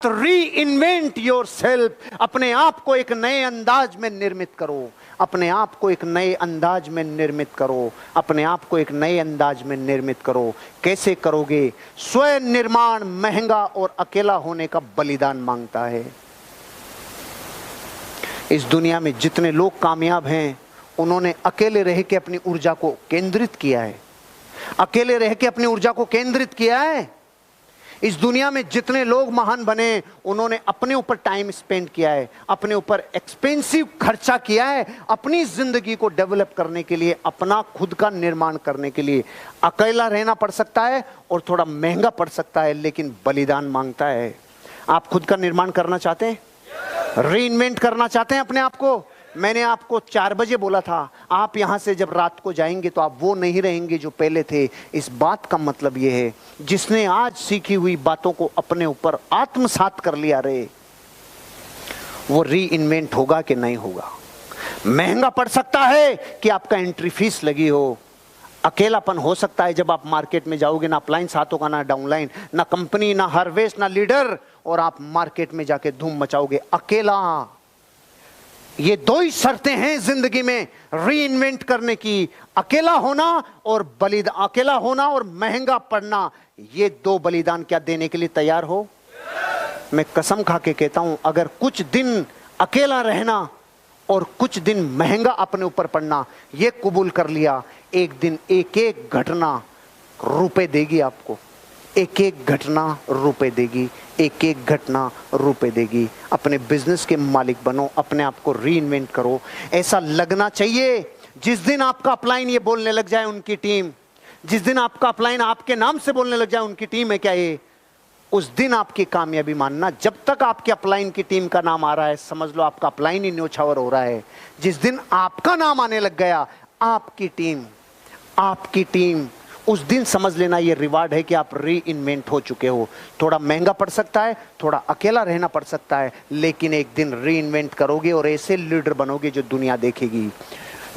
री invent your self. अपने आप को एक नए अंदाज में निर्मित करो, अपने आप को एक नए अंदाज में निर्मित करो, अपने आप को एक नए अंदाज में निर्मित करो। कैसे करोगे? स्वयं निर्माण महंगा और अकेला होने का बलिदान मांगता है। इस दुनिया में जितने लोग कामयाब हैं उन्होंने अकेले रह के अपनी ऊर्जा को केंद्रित किया है, अकेले रह के अपनी ऊर्जा को केंद्रित किया है। इस दुनिया में जितने लोग महान बने उन्होंने अपने ऊपर टाइम स्पेंड किया है, अपने ऊपर एक्सपेंसिव खर्चा किया है, अपनी जिंदगी को डेवलप करने के लिए, अपना खुद का निर्माण करने के लिए। अकेला रहना पड़ सकता है और थोड़ा महंगा पड़ सकता है, लेकिन बलिदान मांगता है। आप खुद का निर्माण करना चाहते हैं? रीइन्वेंट करना चाहते हैं अपने आप को? मैंने आपको 4 बजे बोला था, आप यहां से जब रात को जाएंगे तो आप वो नहीं रहेंगे जो पहले थे। इस बात का मतलब यह है, जिसने आज सीखी हुई बातों को अपने ऊपर आत्मसात कर लिया रे, वो रीइन्वेंट होगा कि नहीं होगा। महंगा पड़ सकता है कि आपका एंट्री फीस लगी हो, अकेलापन हो सकता है जब आप मार्केट में जाओगे, ना अपलाइन साथ होगा, ना डाउनलाइन, ना कंपनी, ना हार्वेस्ट, ना लीडर, और आप मार्केट में जाके धूम मचाओगे अकेला। ये 2 ही शर्तें हैं जिंदगी में रीइन्वेंट करने की, अकेला होना और बलिदान, अकेला होना और महंगा पड़ना। ये 2 बलिदान क्या देने के लिए तैयार हो? मैं कसम खा के कहता हूं, अगर कुछ दिन अकेला रहना और कुछ दिन महंगा अपने ऊपर पड़ना ये कबूल कर लिया, एक दिन एक एक घटना रुपए देगी आपको, एक एक घटना रुपए देगी, एक एक घटना रुपए देगी। अपने बिजनेस के मालिक बनो, अपने आप को रीइन्वेंट करो। ऐसा लगना चाहिए जिस दिन आपका अपलाइन ये बोलने लग जाए उनकी टीम, जिस दिन आपका अपलाइन आपके नाम से बोलने लग जाए उनकी टीम है क्या ये, उस दिन आपकी कामयाबी मानना। जब तक आपके अपलाइन की टीम का नाम आ रहा है समझ लो आपका अपलाइन ही न्योछावर हो रहा है। जिस दिन आपका नाम आने लग गया, आपकी टीम, उस दिन समझ लेना ये रिवार्ड है कि आप रीइन्वेंट हो चुके हो। थोड़ा महंगा पड़ सकता है, थोड़ा अकेला रहना पड़ सकता है, लेकिन एक दिन रीइन्वेंट करोगे और ऐसे लीडर बनोगे जो दुनिया देखेगी।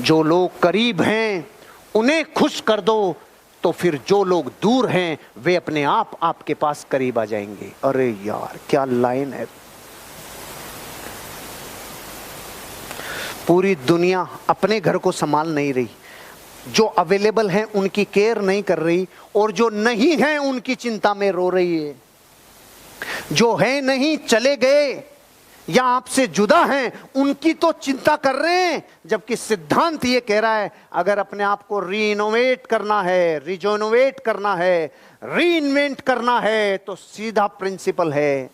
जो लोग करीब हैं उन्हें खुश कर दो, तो फिर जो लोग दूर हैं वे अपने आप आपके पास करीब आ जाएंगे। अरे यार क्या लाइन है। पूरी दुनिया अपने घर को संभाल नहीं रही, जो अवेलेबल हैं उनकी केयर नहीं कर रही, और जो नहीं है उनकी चिंता में रो रही है। जो है नहीं, चले गए या आपसे जुदा हैं, उनकी तो चिंता कर रहे हैं। जबकि सिद्धांत ये कह रहा है, अगर अपने आप को रीइनोवेट करना है, रिजोनोवेट करना है, रीइन्वेंट करना है, तो सीधा प्रिंसिपल है,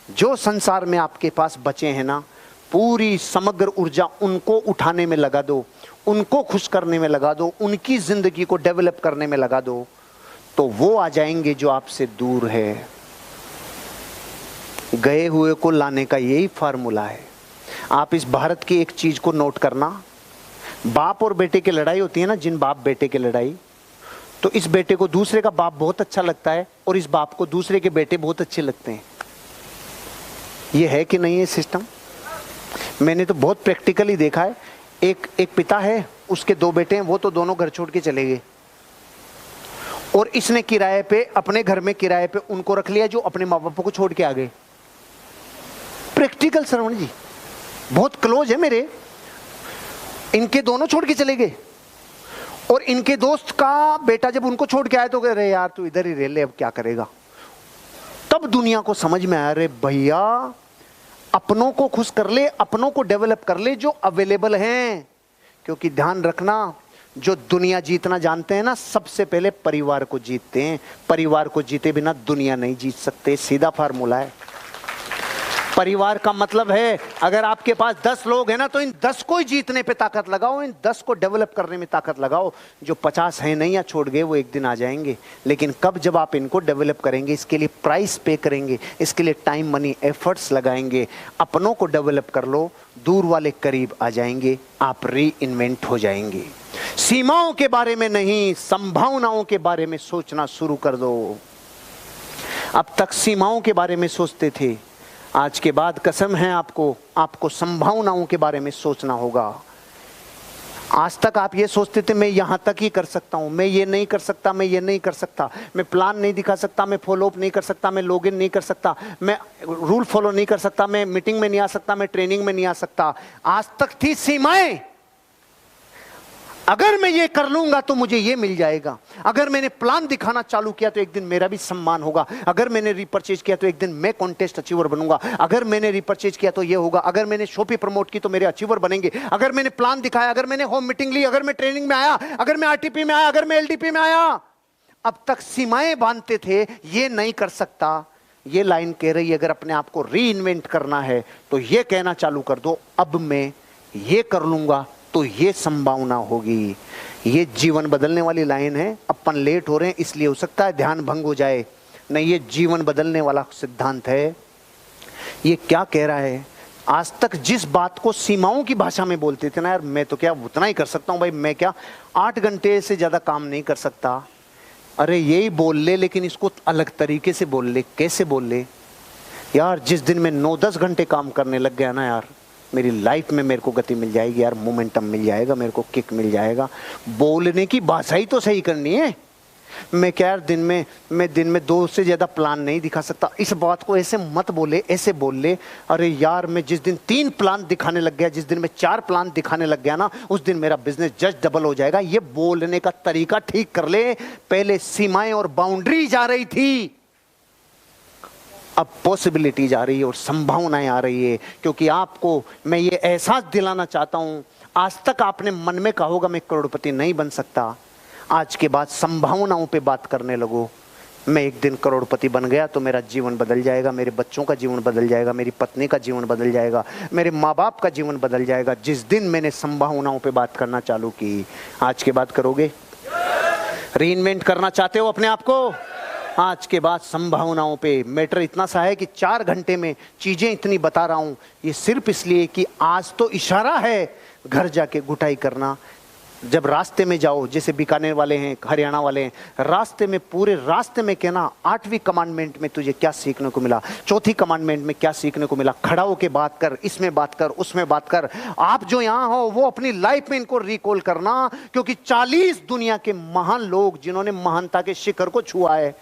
जो संसार में आपके पास बचे हैं ना, पूरी समग्र ऊर्जा उनको उठाने में लगा दो, उनको खुश करने में लगा दो, उनकी जिंदगी को डेवलप करने में लगा दो, तो वो आ जाएंगे जो आपसे दूर है। गए हुए को लाने का यही फार्मूला है। आप इस भारत की एक चीज को नोट करना, बाप और बेटे की लड़ाई होती है ना, जिन बाप बेटे की लड़ाई, तो इस बेटे को दूसरे का बाप बहुत अच्छा लगता है और इस बाप को दूसरे के बेटे बहुत अच्छे लगते हैं। ये है कि नहीं है सिस्टम? मैंने तो बहुत प्रैक्टिकली देखा है। एक पिता है, उसके 2 बेटे हैं, वो तो दोनों घर छोड़ के चले गए, और इसने किराए पे, अपने घर में किराए पे उनको रख लिया जो अपने माँ बाप को छोड़ के आ गए। प्रैक्टिकल श्रवण जी, बहुत क्लोज है मेरे। इनके दोनों छोड़ के चले गए, और इनके दोस्त का बेटा जब उनको छोड़ के आया तो कह रहे यार तू इधर ही रह ले, अब क्या करेगा। तब दुनिया को समझ में आया, अरे भैया अपनों को खुश कर ले, अपनों को डेवलप कर ले जो अवेलेबल हैं। क्योंकि ध्यान रखना, जो दुनिया जीतना जानते हैं ना, सबसे पहले परिवार को जीतते हैं। परिवार को जीते बिना दुनिया नहीं जीत सकते, सीधा फार्मूला है। परिवार का मतलब है, अगर आपके पास 10 लोग हैं ना, तो इन 10 को ही जीतने पे ताकत लगाओ, इन 10 को डेवलप करने में ताकत लगाओ। जो 50 हैं नहीं या छोड़ गए, वो एक दिन आ जाएंगे, लेकिन कब? जब आप इनको डेवलप करेंगे, इसके लिए प्राइस पे करेंगे, इसके लिए टाइम, मनी, एफर्ट्स लगाएंगे। अपनों को डेवलप कर लो, दूर वाले करीब आ जाएंगे, आप रीइन्वेंट हो जाएंगे। सीमाओं के बारे में नहीं, संभावनाओं के बारे में सोचना शुरू कर दो। अब तक सीमाओं के बारे में सोचते थे, आज के बाद कसम है आपको संभावनाओं के बारे में सोचना होगा। आज तक आप ये सोचते थे मैं यहां तक ही कर सकता हूं, मैं ये नहीं कर सकता, मैं ये नहीं कर सकता, मैं प्लान नहीं दिखा सकता, मैं फॉलो अप नहीं कर सकता, मैं लॉगिन नहीं कर सकता, मैं रूल फॉलो नहीं कर सकता, मैं मीटिंग में नहीं आ सकता, मैं ट्रेनिंग में नहीं आ सकता। आज तक थी सीमाएं, अगर मैं ये कर लूंगा तो मुझे ये मिल जाएगा, अगर मैंने प्लान दिखाना चालू किया तो एक दिन मेरा भी सम्मान होगा, अगर मैंने रिपर्चेज किया तो एक दिन मैं कॉन्टेस्ट अचीवर बनूंगा, अगर मैंने रिपर्चेज किया तो ये होगा, अगर मैंने शॉपी प्रमोट की तो मेरे अचीवर बनेंगे, अगर मैंने प्लान दिखाया, अगर मैंने होम मीटिंग ली, अगर मैं ट्रेनिंग में आया, अगर मैं आरटीपी में आया, अगर मैं एलडीपी में आया। अब तक सीमाएं बांधते थे, ये नहीं कर सकता। ये लाइन कह रही है अगर अपने आप को री इन्वेंट करना है तो ये कहना चालू कर दो, अब मैं ये कर लूंगा तो ये संभावना होगी। ये जीवन बदलने वाली लाइन है। अपन लेट हो रहे हैं इसलिए हो सकता है ध्यान भंग हो जाए, नहीं ये जीवन बदलने वाला सिद्धांत है। ये क्या कह रहा है, आज तक जिस बात को सीमाओं की भाषा में बोलते थे ना, यार मैं तो क्या उतना ही कर सकता हूं भाई, मैं क्या 8 घंटे से ज्यादा काम नहीं कर सकता, अरे यही बोल ले लेकिन इसको अलग तरीके से बोल ले। कैसे बोल ले यार, जिस दिन मैं 9-10 घंटे काम करने लग गया ना यार, मेरी लाइफ में मेरे को गति मिल जाएगी यार, मोमेंटम मिल जाएगा, मेरे को किक मिल जाएगा। बोलने की भाषा ही तो सही करनी है। मैं क्या यार मैं दिन में 2 से ज्यादा प्लान नहीं दिखा सकता, इस बात को ऐसे मत बोले, ऐसे बोल ले। अरे यार मैं जिस दिन 3 प्लान दिखाने लग गया, जिस दिन मैं 4 प्लान दिखाने लग गया ना, उस दिन मेरा बिजनेस जस्ट डबल हो जाएगा। ये बोलने का तरीका ठीक कर ले। पहले सीमाएं और बाउंड्री जा रही थी, अब पॉसिबिलिटीज आ रही है और संभावनाएं आ रही है। क्योंकि आपको मैं ये एहसास दिलाना चाहता हूं, आज तक आपने मन में कहा होगा मैं करोड़पति नहीं बन सकता, आज के बाद संभावनाओं पे बात करने लगो। मैं एक दिन करोड़पति बन गया तो मेरा जीवन बदल जाएगा, मेरे बच्चों का जीवन बदल जाएगा, मेरी पत्नी का जीवन बदल जाएगा, मेरे माँ बाप का जीवन बदल जाएगा। जिस दिन मैंने संभावनाओं पे बात करना चालू की, आज के बाद करोगे? रीइन्वेंट करना चाहते हो अपने आप को? आज के बाद संभावनाओं पे। मैटर इतना सा है कि 4 घंटे में चीजें इतनी बता रहा हूं, ये सिर्फ इसलिए कि आज तो इशारा है घर जाके गुटाई करना। जब रास्ते में जाओ, जैसे बीकानेर वाले हैं, हरियाणा वाले हैं, रास्ते में पूरे रास्ते में कहना 8वीं कमांडमेंट में तुझे क्या सीखने को मिला, 4थी कमांडमेंट में क्या सीखने को मिला। खड़ा होके बात कर, इसमें बात कर, उसमें बात कर। आप जो यहाँ हो वो अपनी लाइफ में इनको रिकॉल करना, क्योंकि 40 दुनिया के महान लोग जिन्होंने महानता के शिखर को छुआ है,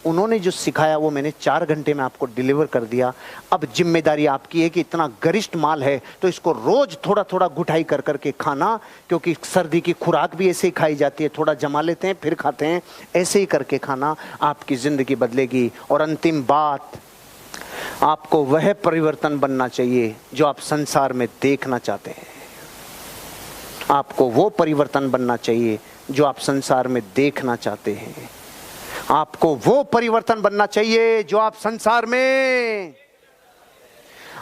उन्होंने जो सिखाया वो मैंने 4 घंटे में आपको डिलीवर कर दिया। अब जिम्मेदारी आपकी है कि इतना गरिष्ठ माल है तो इसको रोज थोड़ा थोड़ा गुठाई कर करके खाना, क्योंकि सर्दी की खुराक भी ऐसे ही खाई जाती है, थोड़ा जमा लेते हैं फिर खाते हैं, ऐसे ही करके खाना, आपकी जिंदगी बदलेगी। और अंतिम बात, आपको वह परिवर्तन बनना चाहिए जो आप संसार में देखना चाहते हैं। आपको वो परिवर्तन बनना चाहिए जो आप संसार में देखना चाहते हैं। आपको वो परिवर्तन बनना चाहिए जो आप संसार में,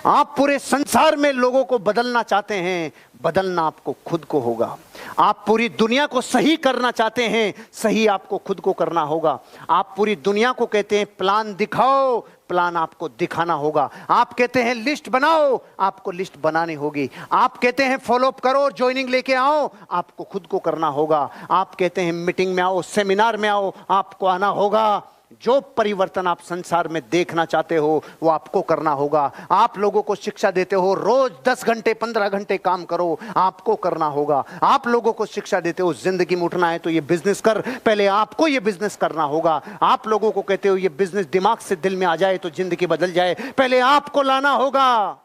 आप पूरे संसार में लोगों को बदलना चाहते हैं। बदलना आपको खुद को होगा। आप पूरी दुनिया को सही करना चाहते हैं, सही आपको खुद को करना होगा। आप पूरी दुनिया को कहते हैं प्लान दिखाओ, प्लान आपको दिखाना होगा। आप कहते हैं लिस्ट बनाओ, आपको लिस्ट बनानी होगी। आप कहते हैं फॉलो अप करो, ज्वाइनिंग लेके आओ, आपको खुद को करना होगा। आप कहते हैं मीटिंग में आओ, सेमिनार में आओ, आपको आना होगा। जो परिवर्तन आप संसार में देखना चाहते हो वो आपको करना होगा। आप लोगों को शिक्षा देते हो रोज 10 घंटे 15 घंटे काम करो, आपको करना होगा। आप लोगों को शिक्षा देते हो जिंदगी में उठना है तो ये बिजनेस कर, पहले आपको ये बिजनेस करना होगा। आप लोगों को कहते हो ये बिजनेस दिमाग से दिल में आ जाए तो जिंदगी बदल जाए, पहले आपको लाना होगा।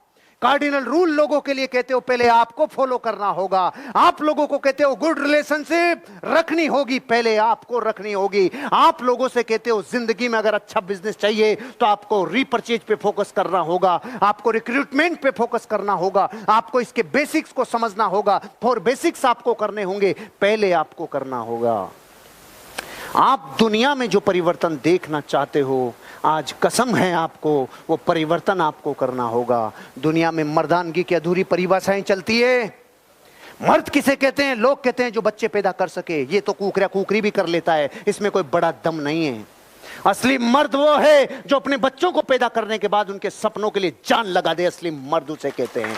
कार्डिनल रूल लोगों के लिए कहते हो पहले आपको फॉलो करना होगा। आप लोगों को कहते हो गुड रिलेशनशिप रखनी होगी, पहले आपको रखनी होगी। आप लोगों से कहते हो जिंदगी में अगर अच्छा बिजनेस चाहिए तो आपको रीपरचेज पे फोकस करना होगा, आपको रिक्रूटमेंट पे फोकस करना होगा, आपको इसके बेसिक्स को समझना होगा। 4 बेसिक्स आपको करने होंगे, पहले आपको करना होगा। आप दुनिया में जो परिवर्तन देखना चाहते हो, आज कसम है आपको वो परिवर्तन आपको करना होगा। दुनिया में मर्दानगी की अधूरी परिभाषाएं चलती है। मर्द किसे कहते हैं? लोग कहते हैं जो बच्चे पैदा कर सके। ये तो कुकरा कुकरी भी कर लेता है, इसमें कोई बड़ा दम नहीं है। असली मर्द वो है जो अपने बच्चों को पैदा करने के बाद उनके सपनों के लिए जान लगा दे, असली मर्द उसे कहते हैं।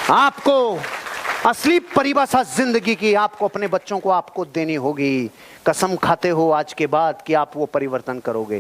आपको असली परिभाषा जिंदगी की आपको अपने बच्चों को आपको देनी होगी। कसम खाते हो आज के बाद कि आप वो परिवर्तन करोगे।